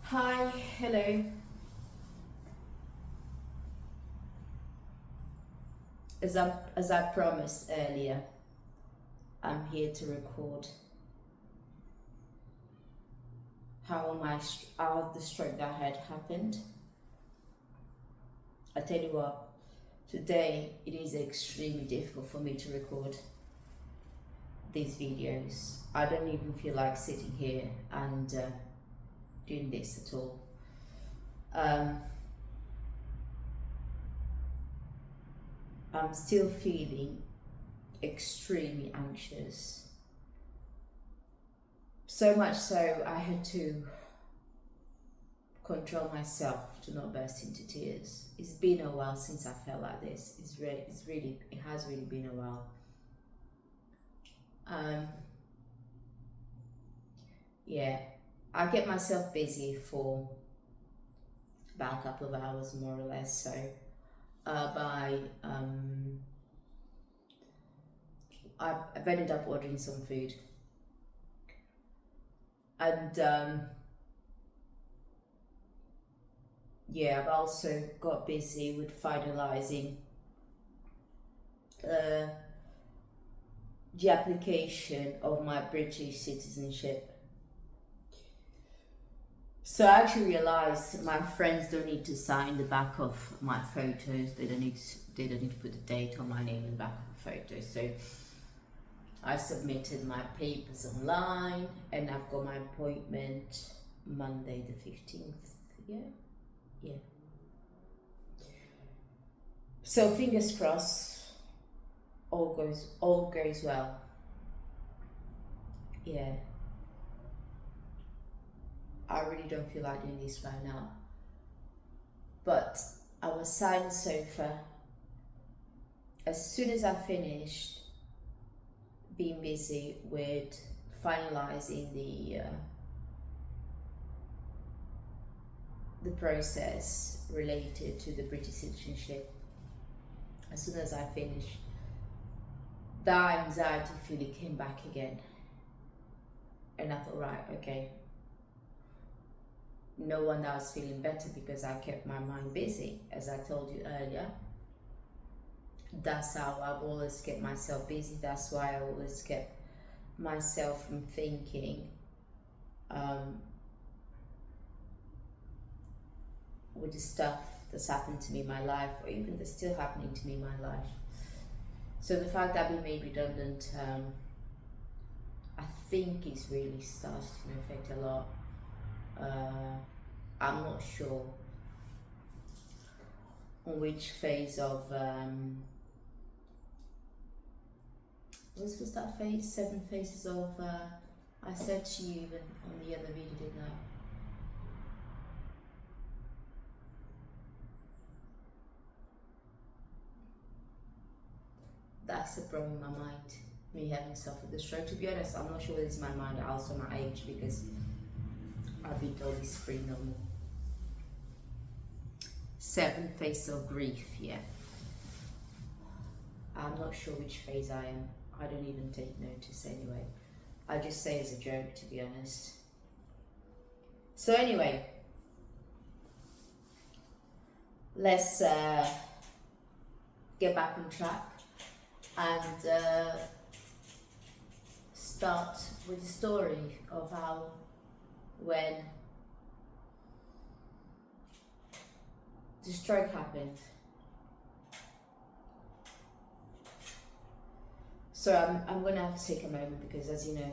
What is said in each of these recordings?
Hi, hello. As I promised earlier, I'm here to record how the stroke that had happened. I tell you what, today it is extremely difficult for me to record these videos. I don't even feel like sitting here and doing this at all. I'm still feeling extremely anxious. So much so I had to control myself to not burst into tears. It's been a while since I felt like this. It has really been a while. Yeah, I get myself busy for about a couple of hours more or less. So I've ended up ordering some food, and yeah, I've also got busy with finalizing the application of my British citizenship. So I actually realized my friends don't need to sign the back of my photos. They don't need to put the date on my name in the back of the photos. So I submitted my papers online, and I've got my appointment Monday the 15th. Yeah. So fingers crossed, all goes well. Yeah. I really don't feel like doing this right now. But I was sat on the sofa. As soon as I finished being busy with finalizing the process related to the British citizenship, as soon as I finished, that anxiety feeling came back again. And I thought, right, okay, no wonder I was feeling better, because I kept my mind busy, as I told you earlier. That's how I've always kept myself busy. That's why I always kept myself from thinking with the stuff that's happened to me in my life, or even that's still happening to me in my life. So the fact that I've been made redundant, I think it's really started to affect a lot. I'm not sure on which phase of what was that phase? 7 phases of I said to you even on the other video, didn't I? That's the problem in my mind, me having suffered the stroke. To be honest, I'm not sure whether it's my mind or also my age, because I've been told it's pretty normal. 7 phases of grief, yeah. I'm not sure which phase I am. I don't even take notice anyway. I just say as a joke, to be honest. So anyway, let's get back on track and start with the story of how, when the stroke happened. So I'm going to have to take a moment, because, as you know,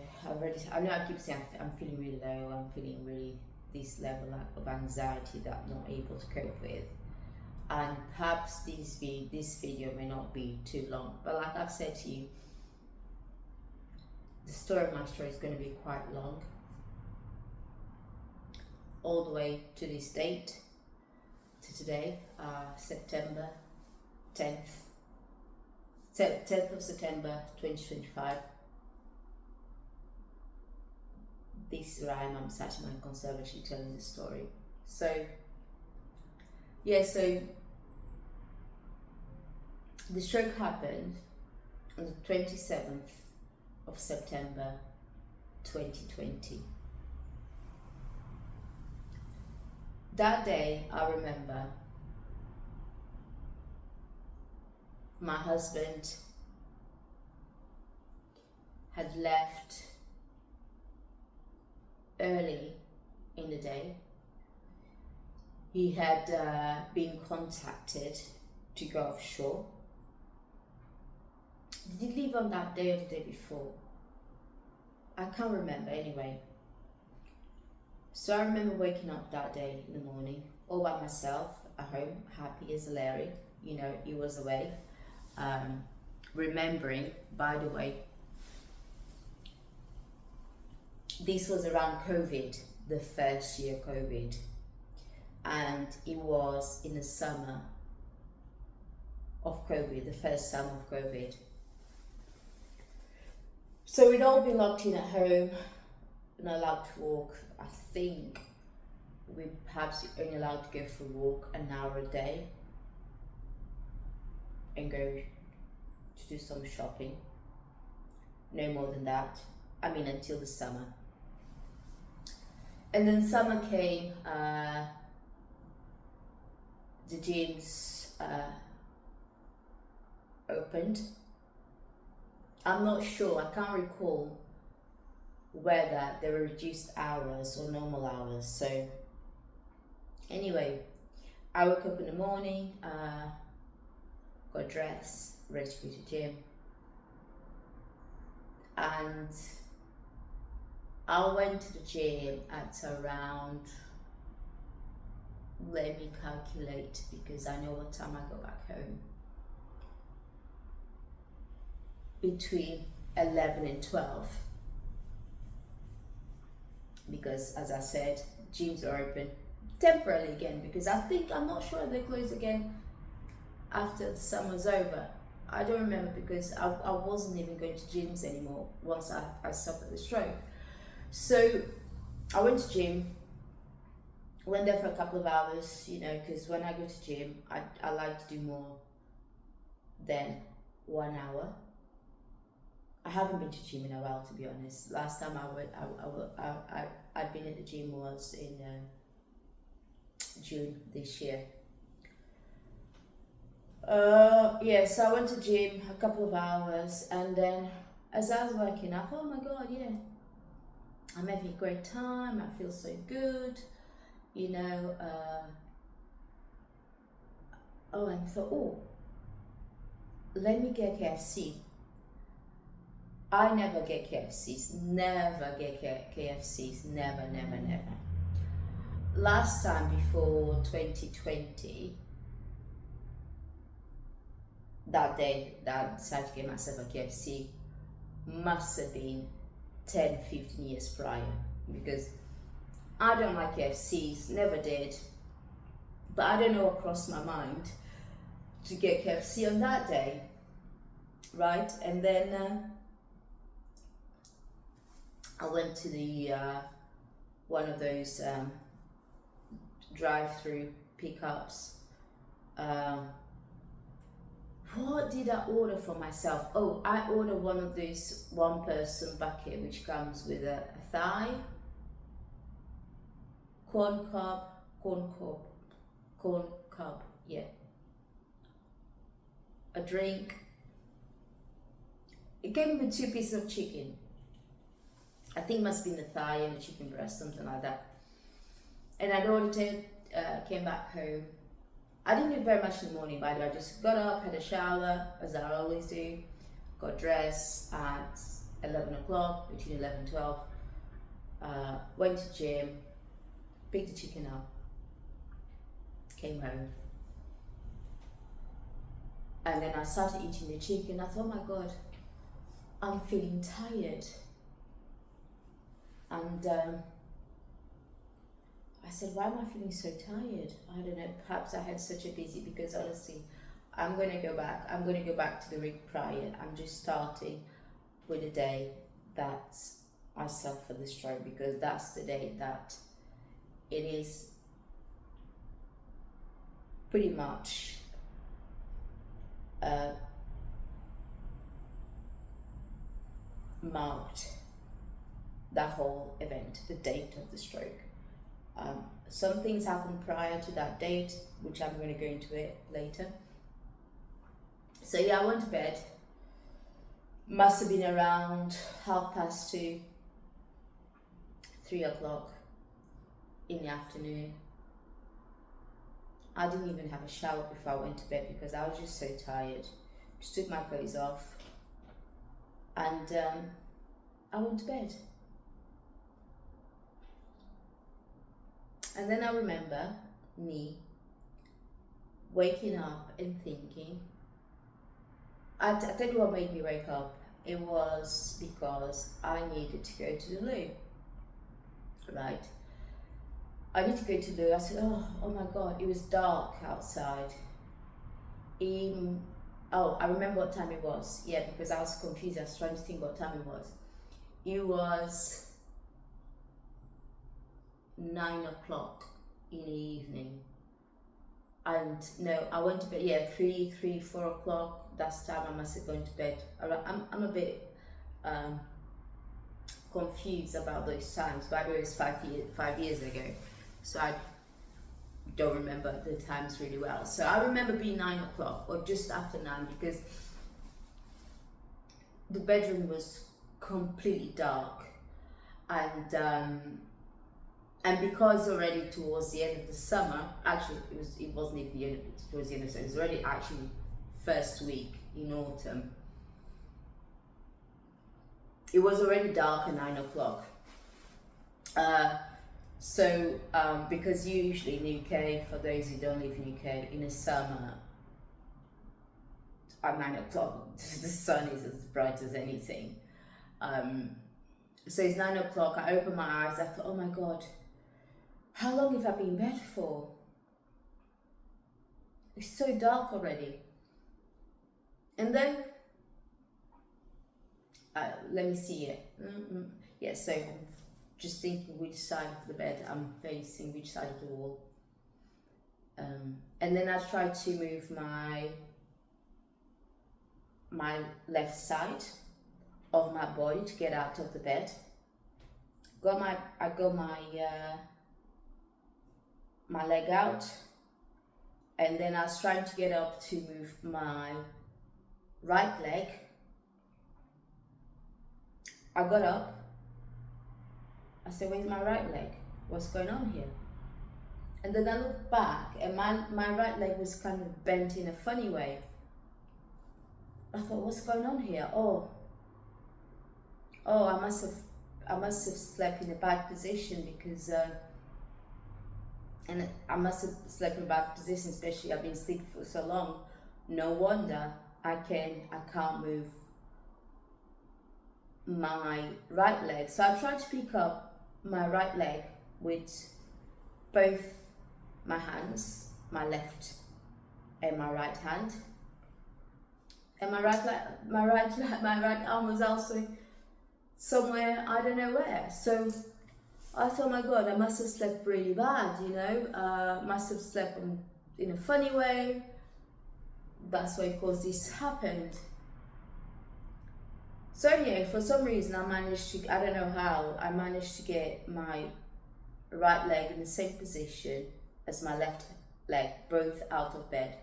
I know I keep saying I'm feeling really low. I'm feeling really this level of anxiety that I'm not able to cope with. And perhaps this video may not be too long, but like I've said to you, the story of my story is going to be quite long, all the way to this date, to today, September 10th. 10th of September 2025. This is where I'm sat in my conservatory telling the story. So the stroke happened on the 27th of September 2020. that day, I remember my husband had left early in the day. He had been contacted to go offshore. Did he leave on that day or the day before? I can't remember anyway. So I remember waking up that day in the morning, all by myself at home, happy as Larry. You know, he was away. Remembering, by the way, this was around COVID, the first year COVID, and it was in the summer of COVID, the first summer of COVID. So we'd all been locked in at home, not allowed to walk. I think we perhaps only allowed to go for a walk an hour a day and go to do some shopping. No more than that. I mean, until the summer. And then summer came, the gyms opened. I'm not sure, I can't recall whether there were reduced hours or normal hours. So anyway, I woke up in the morning, got dressed, ready to go to the gym, and I went to the gym at around, let me calculate because I know what time I go back home, between 11 and 12, because as I said, gyms are open temporarily again, because I'm not sure they close again after the summer's over. I don't remember, because I wasn't even going to gyms anymore once I suffered the stroke. So I went to gym, went there for a couple of hours, you know, because when I go to gym, I like to do more than 1 hour. I haven't been to gym in a while, to be honest. Last time I'd been at the gym was in June this year. So I went to gym a couple of hours, and then as I was working, I thought, oh my God, yeah, I'm having a great time. I feel so good, you know. And I thought, oh, let me get KFC. I never get KFCs, never get KFCs, never. Last time before 2020, that day that I decided to get myself a KFC must have been 10-15 years prior, because I don't like KFCs, never did, but I don't know what crossed my mind to get KFC on that day, right? And then I went to the one of those drive-through pickups. What did I order for myself? Oh, I ordered one of those one-person bucket which comes with a thigh, corn cob, yeah, a drink. It came with 2 pieces of chicken. I think it must have been the thigh and the chicken breast, something like that. And I ordered it, came back home. I didn't do very much in the morning, by the way. I just got up, had a shower, as I always do, got dressed at 11 o'clock, between 11 and 12, went to gym, picked the chicken up, came home. And then I started eating the chicken. I thought, oh my God, I'm feeling tired. And I said, why am I feeling so tired? I don't know, perhaps I had such a busy, because honestly, I'm going to go back to the week prior. I'm just starting with the day that I suffered the stroke, because that's the day that it is pretty much marked that whole event, the date of the stroke. Some things happened prior to that date, which I'm going to go into it later. So yeah, I went to bed. Must have been around 2:30, 3 o'clock in the afternoon. I didn't even have a shower before I went to bed because I was just so tired. Just took my clothes off and I went to bed. And then I remember me waking up and thinking, I tell you what made me wake up. It was because I needed to go to the loo, right? I need to go to the loo. I said, oh my God, it was dark outside. I remember what time it was. Yeah, because I was confused. I was trying to think what time it was. It was 9 o'clock in the evening. And no, I went to bed, 4 o'clock. That's the time I must have gone to bed. I'm a bit confused about those times. By the way, it was 5 years ago. So I don't remember the times really well. So I remember being 9 o'clock or just after 9 because the bedroom was completely dark, and because already towards the end of the summer, actually it wasn't even the end, towards the end of the summer, it was already actually first week in autumn. It was already dark at 9 o'clock. Because usually in the UK, for those who don't live in the UK, in the summer, at 9 o'clock, the sun is as bright as anything. So it's 9 o'clock, I opened my eyes, I thought, oh my God, how long have I been in bed for? It's so dark already. And then, let me see it. Yeah, so I'm just thinking which side of the bed I'm facing, which side of the wall. And then I tried to move my left side of my body to get out of the bed. I got my leg out, and then I was trying to get up to move my right leg. I got up. I said, where's my right leg? What's going on here? And then I looked back, and my right leg was kind of bent in a funny way. I thought, what's going on here? I must have slept in a bad position because and I must have slept in a bad position, especially I've been asleep for so long. No wonder I can't move my right leg. So I tried to pick up my right leg with both my hands, my left and my right hand. And my right arm was also somewhere, I don't know where. So I thought, oh my God, I must have slept really bad, must have slept in a funny way. That's why, of course, this happened. So anyway, for some reason I don't know how, I managed to get my right leg in the same position as my left leg, both out of bed.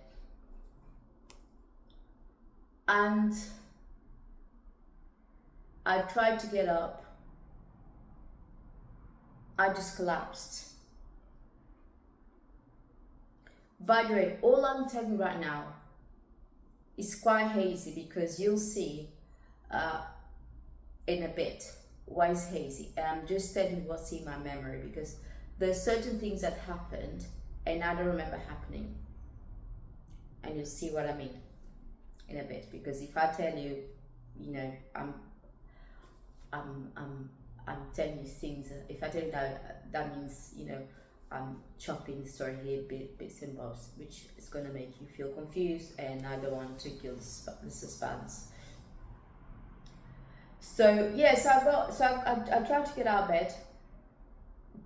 And I tried to get up. I just collapsed. By the way, all I'm telling you right now is quite hazy because you'll see in a bit why it's hazy. And I'm just telling you what's in my memory because there's certain things that happened and I don't remember happening. And you'll see what I mean in a bit, because if I tell you, I'm telling you things. If I tell you that means, I'm chopping the story here bits and bobs, which is going to make you feel confused, and I don't want to kill the suspense. So yes, I tried to get out of bed,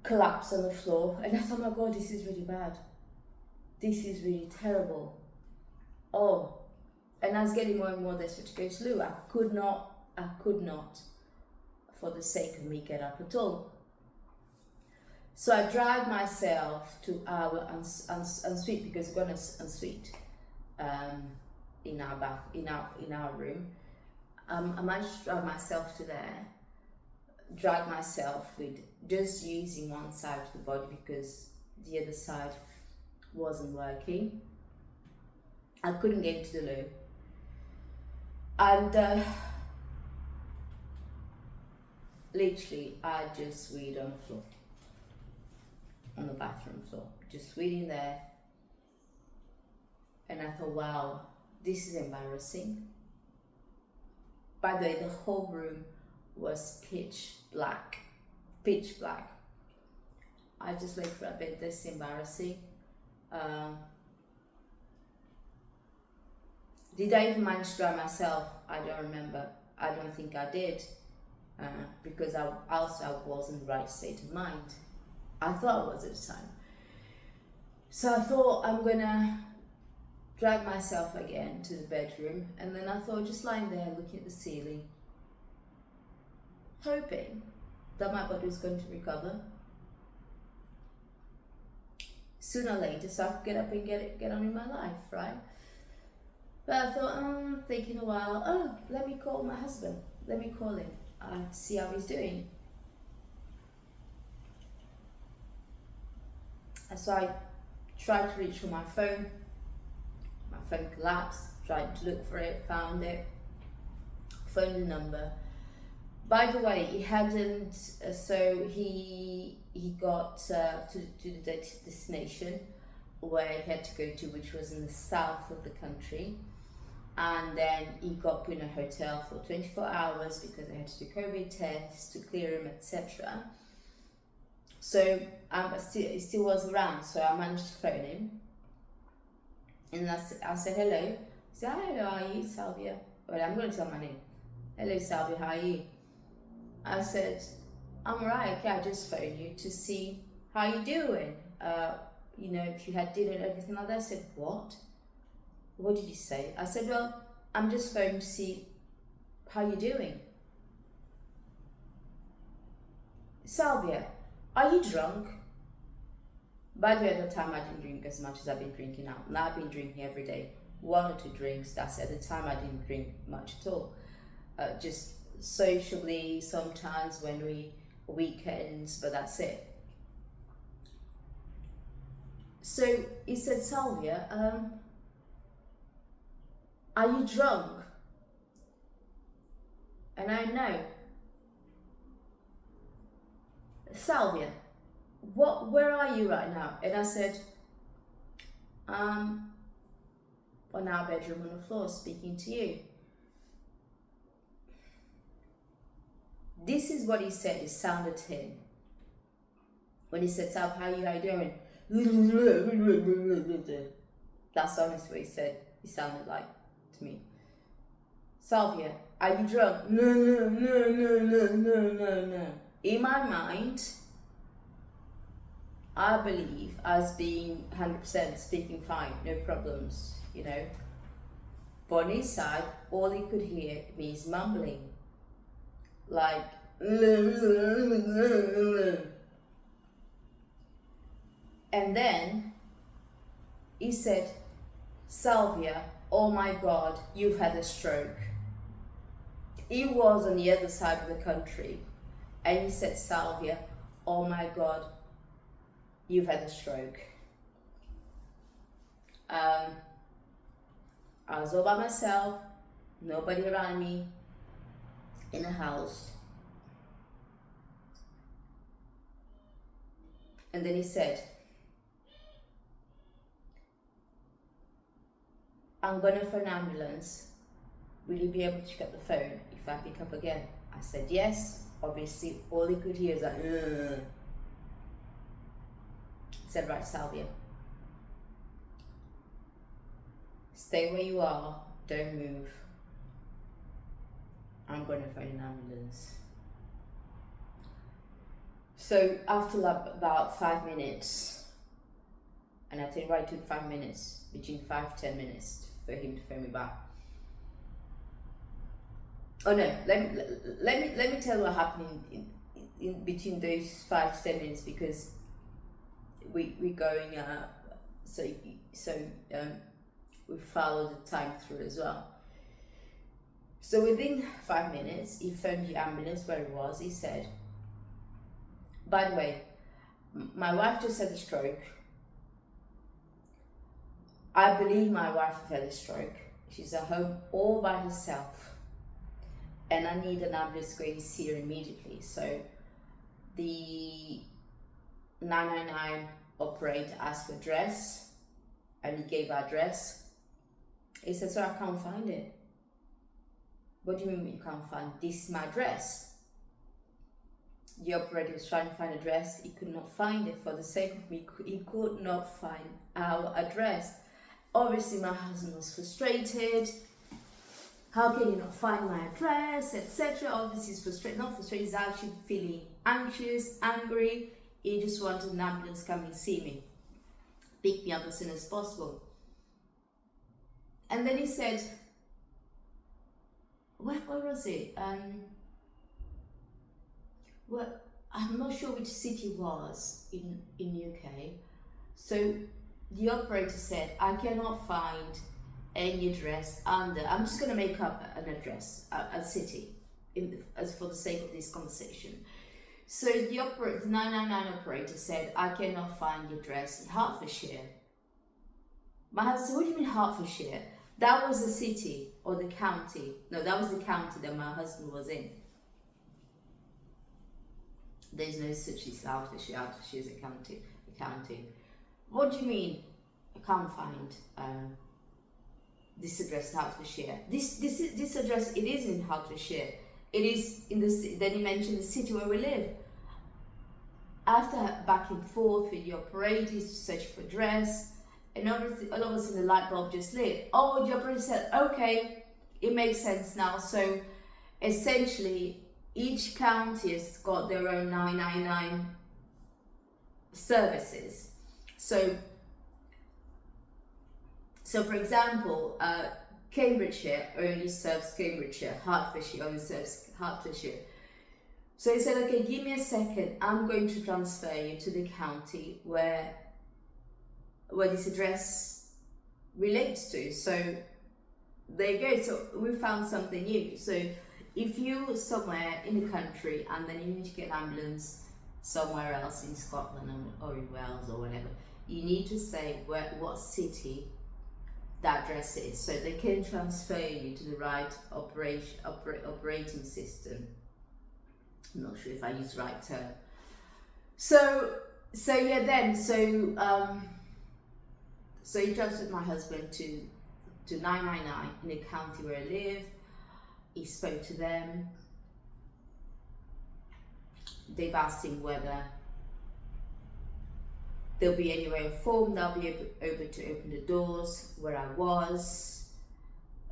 collapsed on the floor, and I thought, oh my God, this is really bad. This is really terrible. And I was getting more and more desperate to go to loo. I could not, for the sake of me, get up at all. So I dragged myself to our ensuite because we're gonna ensuite in our bath in our room. I managed to drag myself to there. Drag myself with just using one side of the body because the other side wasn't working. I couldn't get into the loo, and literally I just weed on the floor, on the bathroom floor, just weeding there. And I thought, wow, this is embarrassing. By the way, the whole room was pitch black, pitch black. I just looked for a bit, this is embarrassing. Did I even manage to dry myself? I don't remember. I don't think I did, because I was in the right state of mind. I thought I was at the time. So I thought I'm gonna drag myself again to the bedroom, and then I thought just lying there looking at the ceiling, hoping that my body was going to recover sooner or later, so I could get up and get on in my life, right? But I thought, thinking a while, let me call my husband, let me call him, see how he's doing. And so I tried to reach for my phone collapsed, tried to look for it, found it, phoned the number. By the way, he hadn't, so he got to the destination where he had to go to, which was in the south of the country. And then he got put in a hotel for 24 hours because they had to do COVID tests to clear him, etc. So he still was around, so I managed to phone him. And I said, hello. He said, hi, hello, how are you, Salvia? Well, I'm going to tell my name. Hello, Salvia, how are you? I said, I'm alright, okay, I just phoned you to see how you doing. If you had dinner and everything like that. I said, what? What did you say? I said, well, I'm just phoning to see how you're doing. Salvia, are you drunk? By the way, at the time I didn't drink as much as I've been drinking now. Now I've been drinking every day, 1 or 2 drinks. That's at the time I didn't drink much at all. Just socially sometimes when weekends, but that's it. So he said, Salvia, are you drunk? And I know. Salvia, where are you right now? And I said, on our bedroom on the floor speaking to you. This is what he said, it sounded to him. When he said, Sal, how you doing? That's honestly what he said. He sounded like to me. Salvia, are you drunk? No. In my mind, I believe as being 100% speaking fine, no problems, But on his side, all he could hear me is mumbling. Like, and then he said, Salvia, oh my God, you've had a stroke. He was on the other side of the country, and he said, Salvia, oh my God, you've had a stroke. I was all by myself, nobody around me, in a house. And then he said, I'm gonna phone an ambulance. Will you be able to pick up the phone if I pick up again? I said yes. Obviously, all he could hear is like, ugh. He said, right, Salvia, stay where you are, don't move. I'm going to phone an ambulance. So after about 5 minutes, and I tell you why it took 5 minutes, between 5-10 minutes for him to phone me back. Oh no, let me tell you what happened in between those 5 to 10 minutes, because we're going, so we follow the time through as well. So within 5 minutes, he phoned the ambulance where he was. He said, by the way, my wife just had a stroke. I believe my wife had a stroke. She's at home all by herself. And I need an ambulance going to see her immediately. So the 999 operator asked for address, and he gave our address. He said, "Sir, I can't find it." "What do you mean you can't find it? This is my address." The operator was trying to find address. He could not find it. For the sake of me, he could not find our address. Obviously, my husband was frustrated. How can you not find my address, etc. Obviously, he's frustrated. Not frustrated, he's actually feeling anxious, angry. He just wanted an ambulance to come and see me, pick me up as soon as possible. And then he said, where was it? Well, I'm not sure which city it was in UK. So the operator said, "I cannot find any address under." I'm just going to make up an address, a city, as for the sake of this conversation. So the 999 operator said, "I cannot find the address in Hertfordshire." My husband said, "What do you mean Hertfordshire?" That was the city or the county. No, that was the county that my husband was in. There's no such as Hertfordshire. Hertfordshire is a county. "What do you mean I can't find this address in Hertfordshire?" This address, it is in Hertfordshire. It is in the. Then he mentioned the city where we live. After back and forth with the operators, searching for address, and all of a sudden the light bulb just lit. Oh, the operator said, "Okay, it makes sense now." So essentially, each county has got their own 999 services. So for example, Cambridgeshire only serves Cambridgeshire, Hertfordshire only serves Hertfordshire. So he said, "Okay, give me a second, I'm going to transfer you to the county where this address relates to." So there you go. So we found something new. So if you're somewhere in the country and then you need to get an ambulance somewhere else in Scotland or in Wales or whatever, you need to say what city that address is, so they can transfer you to the right operating system. I'm not sure if I use the right term. So he transferred my husband to 999 in the county where I live. He spoke to them. They've asked him whether there'll be any way of form they'll be able to open the doors where I was.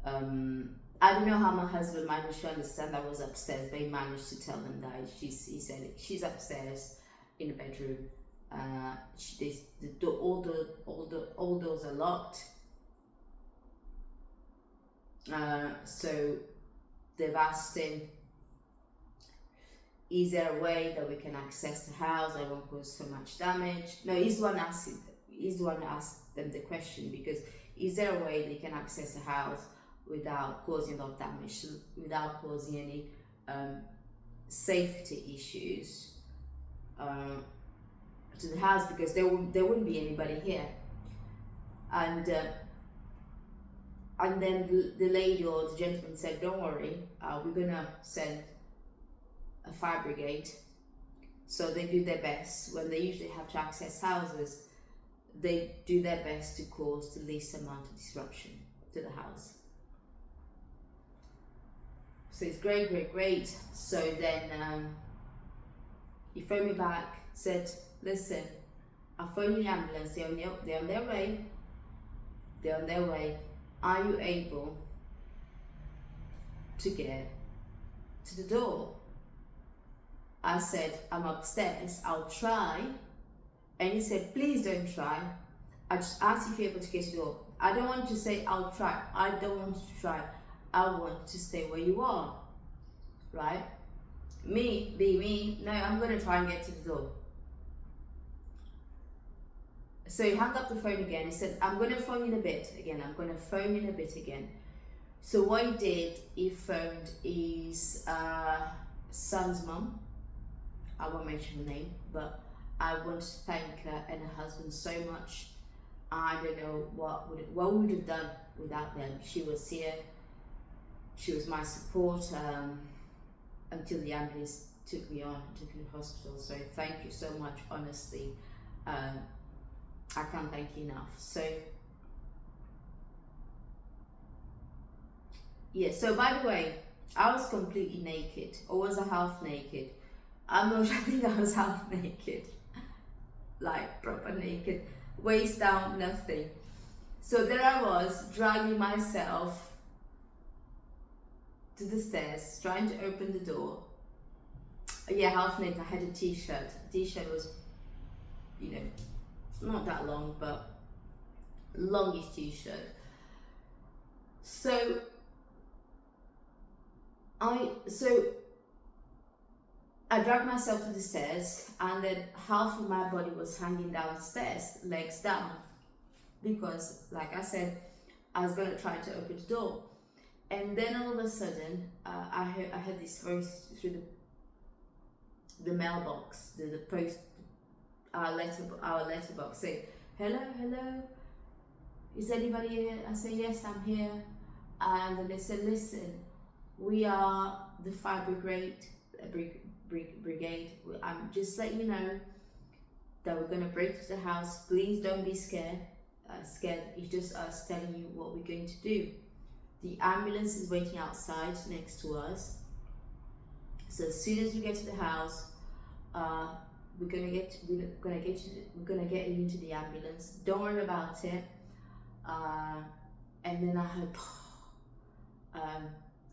I don't know how my husband managed to understand I was upstairs, but he managed to tell them that he said she's upstairs in the bedroom. All doors are locked. So they've asked him, "Is there a way that we can access the house? I won't cause so much damage." No, he's the one who asked them the question, because is there a way they can access the house without causing a lot of damage, without causing any safety issues to the house, because there wouldn't be anybody here. And then the lady or the gentleman said, "Don't worry, we're gonna send a fire brigade." So they do their best. When they usually have to access houses, they do their best to cause the least amount of disruption to the house. So it's great. So then he phoned me back, said, "Listen, I phoned the ambulance, they're on their way. Are you able to get to the door?" I said, "I'm upstairs, I'll try." And he said, "Please don't try. I just asked if you're able to get to the door. I don't want to say I'll try. I don't want to try. I want to stay where you are." Right? Me, no, I'm going to try and get to the door. So he hung up the phone again. He said, I'm going to phone in a bit again. I'm going to phone in a bit again. So what he did, he phoned his son's mum. I won't mention her name, but I want to thank her and her husband so much. I don't know what we would have done without them. She was here. She was my support until the ambulance took me to the hospital. So thank you so much, honestly. I can't thank you enough. So yeah, so by the way, I was completely naked, or was I half naked? I'm not sure, I think I was half naked, like proper naked, waist down, nothing. So there I was, dragging myself to the stairs, trying to open the door. Yeah, half naked. I had a t-shirt. The t-shirt was, you know, not that long, but longish t-shirt. So I dragged myself to the stairs, and then half of my body was hanging down the stairs, legs down, because, like I said, I was going to try to open the door. And then all of a sudden, I heard this voice through the mailbox, the post, our letterbox, saying, hello, is anybody here? I said, yes, I'm here. And then they said, listen, we are the fire brigade. I'm just letting you know that we're going to break into the house. Please don't be scared. It's just us telling you what we're going to do. The ambulance is waiting outside next to us. So as soon as we get to the house, we're gonna get you into the ambulance. Don't worry about it. And then I heard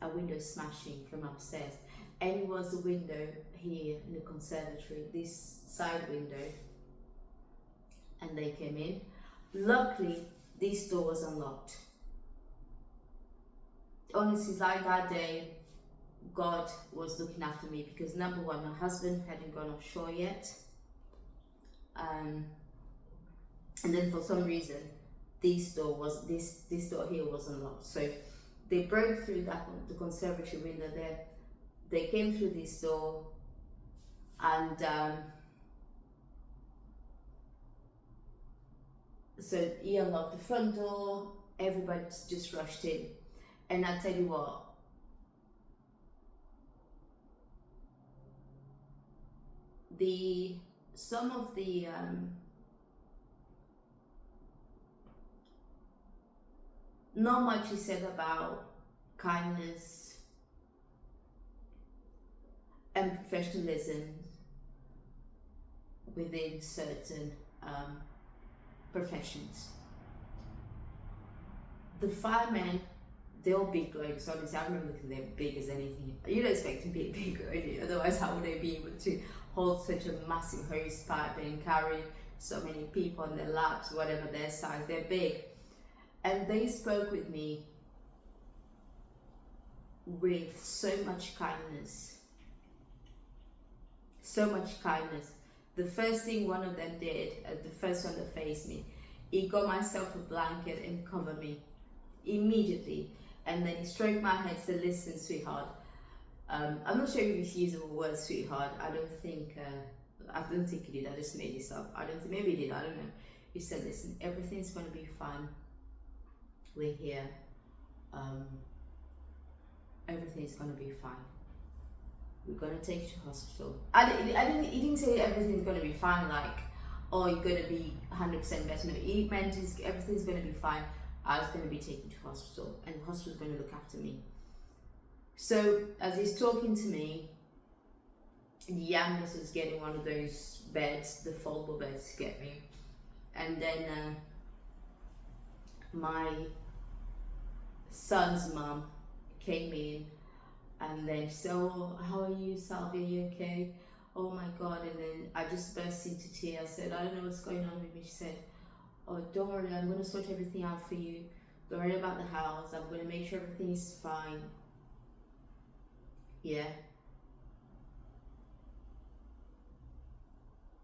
a window smashing from upstairs, and it was the window here in the conservatory, this side window, and they came in. Luckily, this door was unlocked. Honestly, like that day, God was looking after me, because number one, my husband hadn't gone offshore yet, and then for some reason this door here was unlocked. So they broke through the conservatory window there. They came through this door, and so he unlocked the front door. Everybody just rushed in, and I tell you what, some of the not much is said about kindness and professionalism within certain professions. The firemen, they're all big blokes, honestly. I remember looking, they're big as anything. You don't expect them to be big, really, otherwise how would they be able to hold such a massive hose pipe and carry so many people on their laps, whatever their size, they're big. And they spoke with me with so much kindness. So much kindness. The first thing one of them did, the first one that faced me, he got myself a blanket and covered me immediately. And then he stroked my head and said, listen, sweetheart. I'm not sure if he used the word sweetheart. I don't think he did. I just made this up. Maybe he did. I don't know. He said, listen, everything's going to be fine. We're here. Everything's going to be fine. We're going to take you to hospital. He didn't say everything's going to be fine, like, oh, you're going to be 100% better. No, he meant everything's going to be fine. I was going to be taken to hospital, and the hospital's going to look after me. So as he's talking to me, the ambulance was getting one of those beds, the foldable beds, to get me. And then my son's mum came in, and then she said, oh, how are you, Salvi? Are you okay? Oh my God. And then I just burst into tears. I said, I don't know what's going on with me. She said, oh, don't worry, I'm going to sort everything out for you. Don't worry about the house. I'm going to make sure everything is fine. Yeah.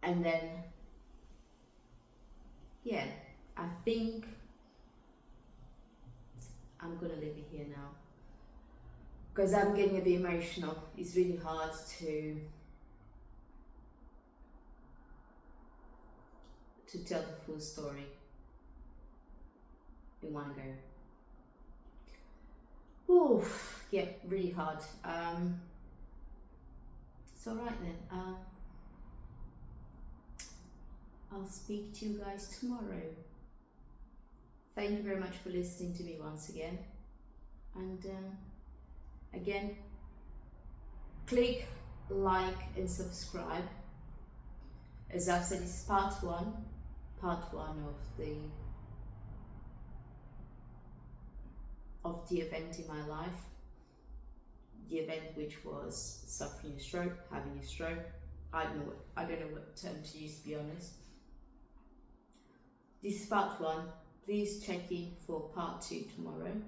And then yeah, I think I'm gonna leave it here now because I'm getting a bit emotional. It's really hard to tell the full story in one go. Oof, yeah, really hard. So right then, I'll speak to you guys tomorrow. Thank you very much for listening to me once again. And again, click like and subscribe. As I've said, it's part one of the event in my life. The event which was suffering a stroke, having a stroke. I don't know what term to use, to be honest. This is part one. Please check in for part two tomorrow.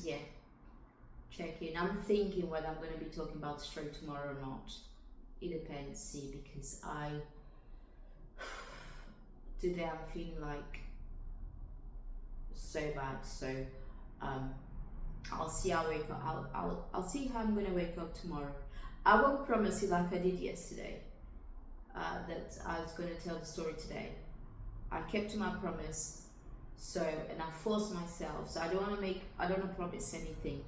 Yeah, check in. I'm thinking whether I'm going to be talking about stroke tomorrow or not. It depends, see, because today I'm feeling like so bad, so I'll see how I wake up. I'll see how I'm gonna wake up tomorrow. I won't promise you like I did yesterday that I was gonna tell the story today. I kept to my promise, so, and I forced myself, so I don't want to promise anything,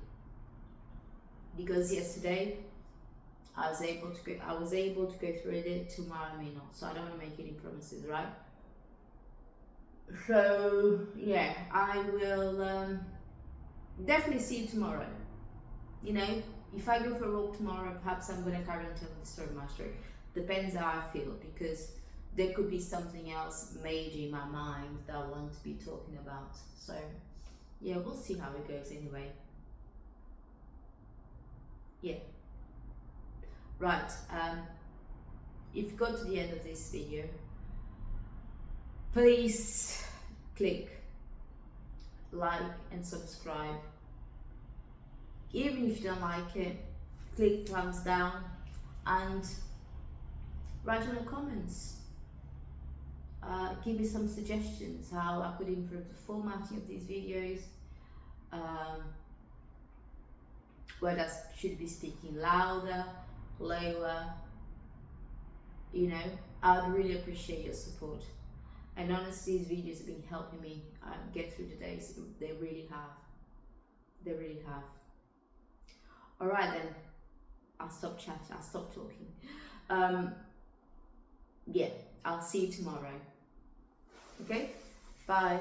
because yesterday I was able to go through it. Tomorrow I may not, so I don't want to make any promises, right? So yeah, I will definitely see you tomorrow. You know, if I go for a walk tomorrow, perhaps I'm going to carry on telling the story of my stroke. Depends how I feel, because there could be something else major in my mind that I want to be talking about. So yeah, we'll see how it goes anyway. Yeah. Right, if you got to the end of this video, please click like and subscribe. Even if you don't like it, click thumbs down and write in the comments. Give me some suggestions how I could improve the formatting of these videos. Whether I should be speaking louder, lower. You know, I'd really appreciate your support. And honestly, these videos have been helping me get through the days. They really have. They really have. Alright then, I'll stop chatting, I'll stop talking. Yeah, I'll see you tomorrow. Okay? Bye.